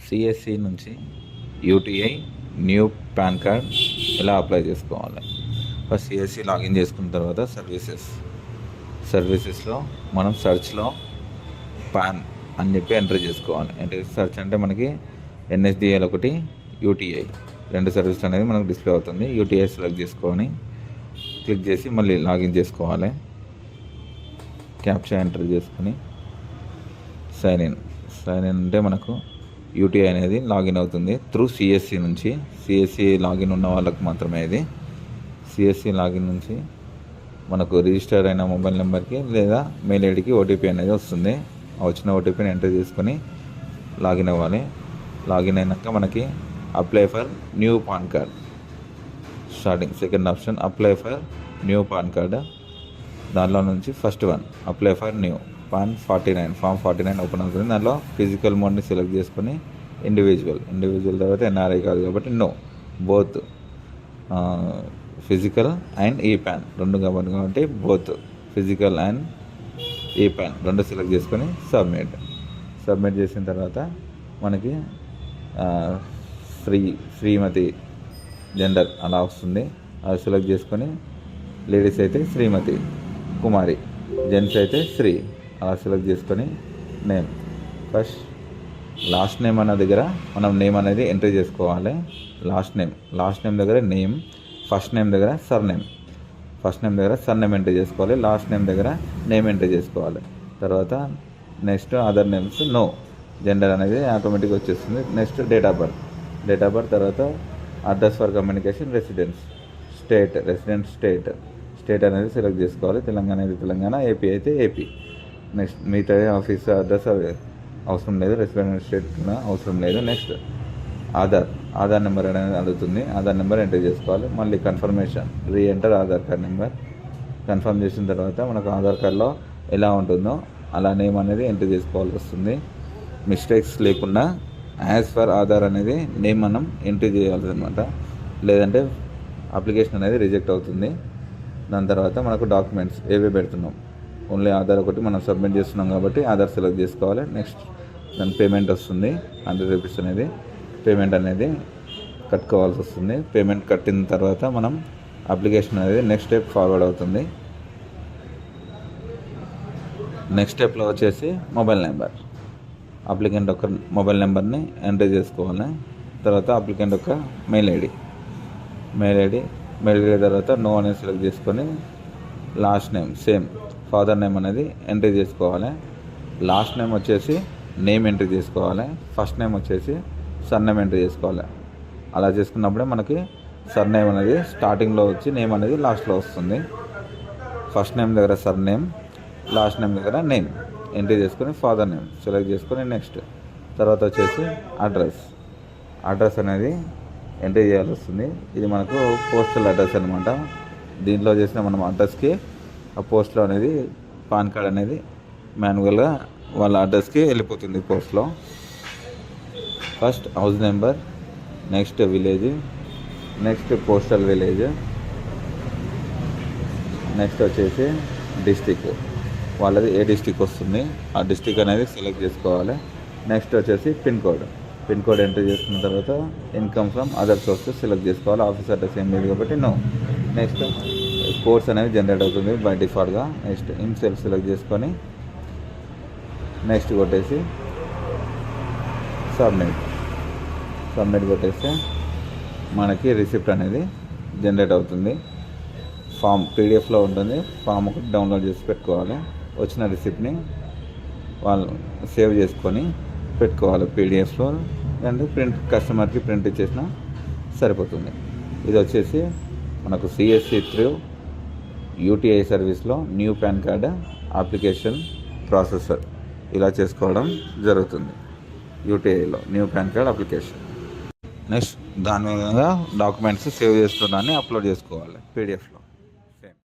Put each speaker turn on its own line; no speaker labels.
CSC నుంచి UTI new PAN card ఎలా apply చేసుకోవాలి. ఫస్ట్ సిఎస్సి లాగిన్ చేసుకున్న తర్వాత సర్వీసెస్లో మనం సెర్చ్లో పాన్ అని చెప్పి ఎంటర్ చేసుకోవాలి. సెర్చ్ అంటే మనకి ఎన్ఎస్డిఎల్ ఒకటి, యూటీఐ రెండు సర్వీసులు అనేది మనకు డిస్ప్లే అవుతుంది. యూటీఐ సెలెక్ట్ చేసుకొని క్లిక్ చేసి మళ్ళీ లాగిన్ చేసుకోవాలి. క్యాప్చా ఎంటర్ చేసుకొని సైన్ ఇన్ అంటే మనకు యూటీఐ అనేది లాగిన్ అవుతుంది త్రూ సిఎస్సి నుంచి. సిఎస్సి లాగిన్ ఉన్న వాళ్ళకు మాత్రమే ఇది. సిఎస్సి లాగిన్ నుంచి మనకు రిజిస్టర్ అయిన మొబైల్ నెంబర్కి లేదా మెయిల్ ఐడికి ఓటీపీ అనేది వస్తుంది. ఆ వచ్చిన ఓటీపీని ఎంటర్ చేసుకొని లాగిన్ అవ్వాలి. లాగిన్ అయినాక మనకి apply for new PAN card starting second option apply for new PAN card. దానిలో నుంచి first one apply for new form 49 open అవుతుంది. దానిలో ఫిజికల్ మోడ్ని సెలెక్ట్ చేసుకొని ఇండివిజువల్ తర్వాత ఎన్ఆర్ఐ కాదు కాబట్టి no both physical and e PAN రెండు కాబట్టి both physical and e PAN రెండు సెలెక్ట్ చేసుకొని సబ్మిట్ చేసిన తర్వాత మనకి శ్రీమతి జెండర్ అలా వస్తుంది. అది సెలెక్ట్ చేసుకొని లేడీస్ అయితే శ్రీమతి, కుమారి, జెంట్స్ అయితే శ్రీ అలా సెలెక్ట్ చేసుకొని నేమ్ ఫస్ట్ లాస్ట్ నేమ్ అన్న దగ్గర మనం నేమ్ అనేది ఎంట్రీ చేసుకోవాలి. లాస్ట్ నేమ్ దగ్గర నేమ్, ఫస్ట్ నేమ్ దగ్గర సర్నేమ్ ఎంట్రీ చేసుకోవాలి. లాస్ట్ నేమ్ దగ్గర నేమ్ ఎంట్రీ చేసుకోవాలి. తర్వాత next other names no, gender అనేది ఆటోమేటిక్గా వచ్చేస్తుంది. నెక్స్ట్ డేట్ ఆఫ్ బర్త్ తర్వాత అడ్రస్ ఫర్ కమ్యూనికేషన్ స్టేట్ అనేది సెలెక్ట్ చేసుకోవాలి. తెలంగాణ అయితే తెలంగాణ, ఏపీ అయితే ఏపీ. నెక్స్ట్ మిగతా ఆఫీస్ అడ్రస్ అవసరం లేదు, రెసిడెంట్ స్టేట్ అవసరం లేదు. నెక్స్ట్ ఆధార్ నెంబర్ అనేది అడుగుతుంది. ఆధార్ నెంబర్ ఎంటర్ చేసుకోవాలి. మళ్ళీ confirmation re-enter Aadhaar card number. Confirm చేసిన తర్వాత మనకు ఆధార్ కార్డులో ఎలా ఉంటుందో అలా నేమ్ అనేది ఎంటర్ చేసుకోవాల్సి వస్తుంది. మిస్టేక్స్ లేకుండా యాజ్ ఫర్ ఆధార్ అనేది నేమ్ మనం ఎంట్రీ చేయాల్సి అనమాట, లేదంటే అప్లికేషన్ అనేది రిజెక్ట్ అవుతుంది. దాని తర్వాత మనకు డాక్యుమెంట్స్ ఏవే పెడుతున్నాం, ఓన్లీ ఆధార్ ఒకటి మనం సబ్మిట్ చేస్తున్నాం కాబట్టి ఆధార్ సెలెక్ట్ చేసుకోవాలి. నెక్స్ట్ దాని పేమెంట్ వస్తుంది, 100 రూపీస్ అనేది పేమెంట్ అనేది కట్టుకోవాల్సి వస్తుంది. పేమెంట్ కట్టిన తర్వాత మనం అప్లికేషన్ అనేది నెక్స్ట్ స్టెప్ ఫార్వర్డ్ అవుతుంది. నెక్స్ట్ స్టెప్లో వచ్చేసి అప్లికెంట్ యొక్క మొబైల్ నెంబర్ని ఎంటర్ చేసుకోవాలి. తర్వాత అప్లికెంట్ యొక్క మెయిల్ ఐడి తర్వాత నో అనేది సెలెక్ట్ చేసుకొని last name same father name అనేది ఎంట్రీ చేసుకోవాలి. లాస్ట్ నేమ్ వచ్చేసి నేమ్ ఎంట్రీ చేసుకోవాలి. ఫస్ట్ నేమ్ వచ్చేసి సర్నేమ్ ఎంట్రీ చేసుకోవాలి. అలా చేసుకున్నప్పుడే మనకి సర్నేమ్ అనేది స్టార్టింగ్లో వచ్చి నేమ్ అనేది లాస్ట్లో వస్తుంది. ఫస్ట్ నేమ్ దగ్గర సర్నేమ్, లాస్ట్ నేమ్ దగ్గర నేమ్ ఎంట్రీ చేసుకొని ఫాదర్ నేమ్ సెలెక్ట్ చేసుకొని నెక్స్ట్ తర్వాత వచ్చేసి అడ్రస్ అనేది ఎంట్రీ చేయాల్సి వస్తుంది. ఇది మనకు పోస్టల్ అడ్రస్ అనమాట. దీంట్లో చేసిన మనం అడ్రస్కి ఆ పోస్ట్లో అనేది పాన్ కార్డ్ అనేది మాన్యువల్గా వాళ్ళ అడ్రస్కి వెళ్ళిపోతుంది పోస్ట్లో. First house number, next village, next postal village, next వచ్చేసి డిస్టిక్, వాళ్ళది ఏ డిస్టిక్ వస్తుంది ఆ డిస్టిక్ అనేది సెలెక్ట్ చేసుకోవాలి. నెక్స్ట్ వచ్చేసి పిన్ కోడ్ ఎంటర్ చేసుకున్న తర్వాత income from other sources select చేసుకోవాలి. ఆఫీస్ అడ్రస్ ఏం లేదు కాబట్టి నో. నెక్స్ట్ కోడ్స్ అనేది జనరేట్ అవుతుంది బై డిఫాల్ట్గా. నెక్స్ట్ ఇన్సెల్ఫ్ సెలెక్ట్ చేసుకొని నెక్స్ట్ కొట్టేసి సబ్మిట్ కొట్టేస్తే మనకి రిసిప్ట్ అనేది జనరేట్ అవుతుంది. ఫామ్ పీడిఎఫ్లో ఉంటుంది. ఫామ్ ఒకటి డౌన్లోడ్ చేసి పెట్టుకోవాలి. వచ్చిన రిసిప్ట్ని వాళ్ళు సేవ్ చేసుకొని పెట్టుకోవాలి పీడిఎఫ్లో. అండ్ కస్టమర్కి ప్రింట్ ఇచ్చేసినా సరిపోతుంది. ఇది వచ్చేసి మనకు సిఎస్సి త్రూ యూటీఐ సర్వీస్లో new PAN card application processor ఇలా చేసుకోవడం జరుగుతుంది. యూటీఐలో new PAN card application. Next దాని విధంగా డాక్యుమెంట్స్ సేవ్ చేసుకుని అప్లోడ్ చేసుకోవాలి పీడిఎఫ్లో.